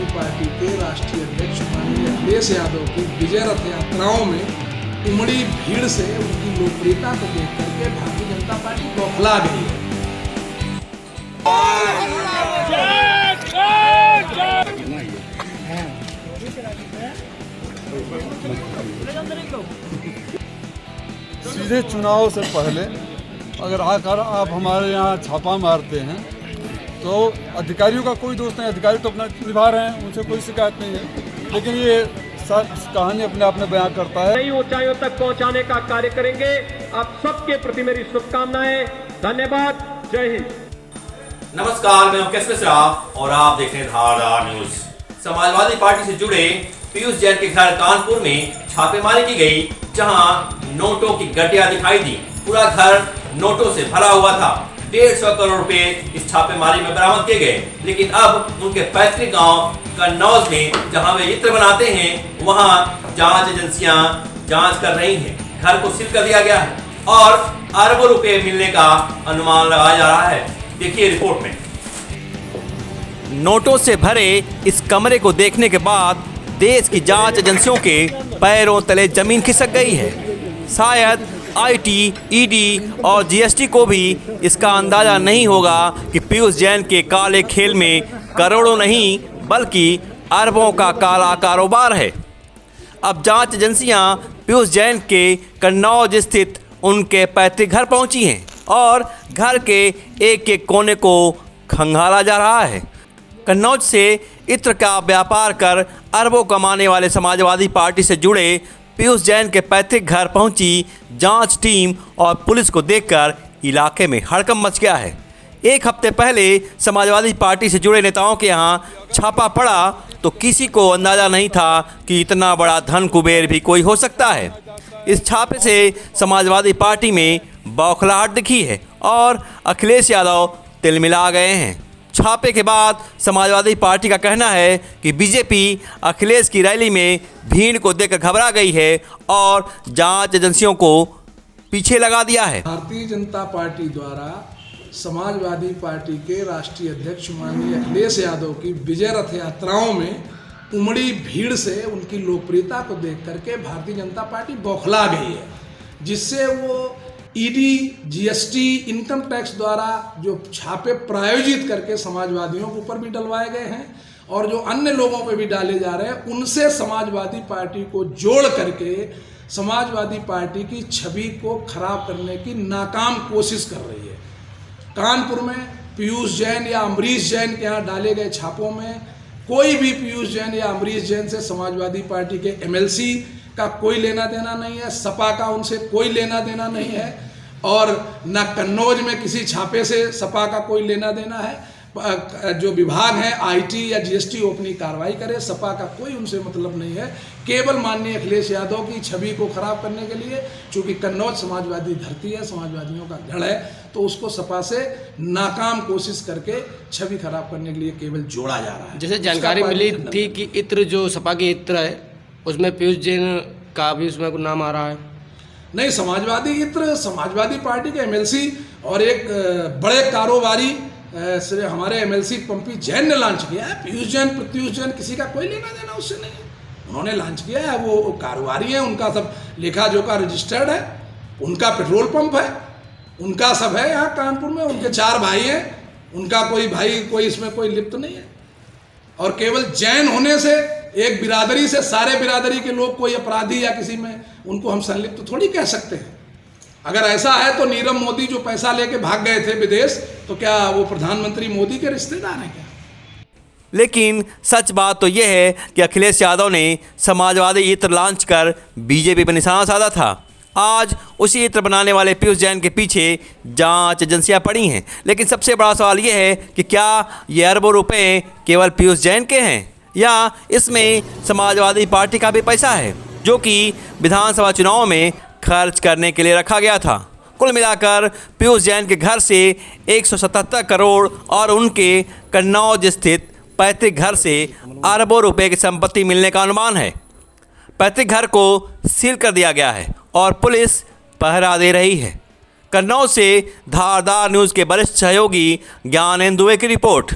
Samajwadi party के राष्ट्रीय अध्यक्ष माननीय अखिलेश यादव की विजय रथ यात्राओं में उमड़ी भीड़ से उनकी लोकप्रियता को देख करके भारतीय जनता पार्टी बौखला गई है। सीधे चुनाव से पहले अगर आकर आप हमारे यहाँ छापा मारते हैं तो अधिकारियों का कोई दोष नहीं, अधिकारी तो अपना निभा रहे हैं, उनसे कोई शिकायत नहीं है, लेकिन ये कहानी अपने आप में बयां करता है। नई ऊंचाइयों तक पहुंचाने का कार्य करेंगे। आप सबके प्रति मेरी शुभकामनाएं। धन्यवाद। जय हिंद। नमस्कार, मैं मुकेश मिश्रा और आप देख रहे हैं धारदार न्यूज। समाजवादी पार्टी से जुड़े पीयूष जैन के घर कानपुर में छापेमारी की गई, जहां नोटों की गड्डियां दिखाई दी। पूरा घर नोटों से भरा हुआ था। 150 करोड़ रुपए इस छापेमारी में बरामद किए गए। लेकिन अब उनके पैतृक गांव कन्नौज में, जहां वे इत्र बनाते हैं, वहां जांच एजेंसियां जांच कर रही हैं। घर को सील कर दिया गया है और अरबों रुपए मिलने का अनुमान लगाया जा रहा है। देखिए रिपोर्ट में। नोटों से भरे इस कमरे को देखने के बाद देश की जांच एजेंसियों के पैरों तले जमीन खिसक गई है। शायद आईटी, ईडी और जीएसटी को भी इसका अंदाजा नहीं होगा कि पीयूष जैन के काले खेल में करोड़ों नहीं बल्कि अरबों का काला कारोबार है। अब जांच एजेंसियां पीयूष जैन के कन्नौज स्थित उनके पैतृक घर पहुंची हैं और घर के एक एक कोने को खंगाला जा रहा है। कन्नौज से इत्र का व्यापार कर अरबों कमाने वाले समाजवादी पार्टी से जुड़े पीयूष जैन के पैतृक घर पहुंची जांच टीम और पुलिस को देखकर इलाके में हड़कंप मच गया है। एक हफ्ते पहले समाजवादी पार्टी से जुड़े नेताओं के यहाँ छापा पड़ा तो किसी को अंदाज़ा नहीं था कि इतना बड़ा धन कुबेर भी कोई हो सकता है। इस छापे से समाजवादी पार्टी में बौखलाहट दिखी है और अखिलेश यादव तिलमिला गए हैं। छापे के बाद समाजवादी पार्टी का कहना है कि बीजेपी अखिलेश की रैली में भीड़ को देखकर घबरा गई है और जांच एजेंसियों को पीछे लगा दिया है। भारतीय जनता पार्टी द्वारा समाजवादी पार्टी के राष्ट्रीय अध्यक्ष माननीय अखिलेश यादव की विजय रथ यात्राओं में उमड़ी भीड़ से उनकी लोकप्रियता को देख करके भारतीय जनता पार्टी बौखला गई है, जिससे वो ईडी, जीएसटी, इनकम टैक्स द्वारा जो छापे प्रायोजित करके समाजवादियों के ऊपर भी डलवाए गए हैं और जो अन्य लोगों पे भी डाले जा रहे हैं, उनसे समाजवादी पार्टी को जोड़ करके समाजवादी पार्टी की छवि को खराब करने की नाकाम कोशिश कर रही है। कानपुर में पीयूष जैन या अमरीश जैन के यहाँ डाले गए छापों में कोई भी पीयूष जैन या अमरीश जैन से समाजवादी पार्टी के एमएलसी का कोई लेना देना नहीं है, सपा का उनसे कोई लेना देना नहीं है और न कन्नौज में किसी छापे से सपा का कोई लेना देना है। जो विभाग है आईटी या जीएसटी वो अपनी कार्रवाई करे, सपा का कोई उनसे मतलब नहीं है। केवल माननीय अखिलेश यादव की छवि को खराब करने के लिए, चूंकि कन्नौज समाजवादी धरती है, समाजवादियों का गढ़ है, तो उसको सपा से नाकाम कोशिश करके छवि खराब करने के लिए केवल जोड़ा जा रहा है। जैसे जानकारी मिली थी कि इत्र जो सपा की इत्र है उसमें पीयूष जैन का भी उसमें कुछ नाम आ रहा है। नहीं, समाजवादी इत्र समाजवादी पार्टी के एमएलसी और एक बड़े कारोबारी हमारे एमएलसी पंपी जैन ने लॉन्च किया है। पीयूष जैन किसी का कोई लेना देना उससे नहीं है, उन्होंने लॉन्च किया है। वो कारोबारी हैं, उनका सब लेखा जोखा रजिस्टर्ड है, उनका पेट्रोल पंप है, उनका सब है यहाँ कानपुर में। उनके 4 भाई हैं, उनका कोई भाई कोई इसमें कोई लिप्त नहीं है। और केवल जैन होने से एक बिरादरी से सारे बिरादरी के लोग कोई अपराधी या किसी में उनको हम संलिप्त थोड़ी कह सकते हैं। अगर ऐसा है तो नीरव मोदी जो पैसा लेके भाग गए थे विदेश, तो क्या वो प्रधानमंत्री मोदी के रिश्तेदार हैं क्या? लेकिन सच बात तो यह है कि अखिलेश यादव ने समाजवादी इत्र लॉन्च कर बीजेपी पर निशाना साधा था। आज उसी इत्र बनाने वाले पीयूष जैन के पीछे जांच एजेंसियां पड़ी हैं। लेकिन सबसे बड़ा सवाल यह है कि क्या ये अरबों रुपए केवल पीयूष जैन के हैं या इसमें समाजवादी पार्टी का भी पैसा है, जो कि विधानसभा चुनाव में खर्च करने के लिए रखा गया था। कुल मिलाकर पीयूष जैन के घर से 177 करोड़ और उनके कन्नौज स्थित पैतृक घर से अरबों रुपए की संपत्ति मिलने का अनुमान है। पैतृक घर को सील कर दिया गया है और पुलिस पहरा दे रही है। कन्नौज से धारदार न्यूज़ के वरिष्ठ सहयोगी ज्ञानेंदु की रिपोर्ट।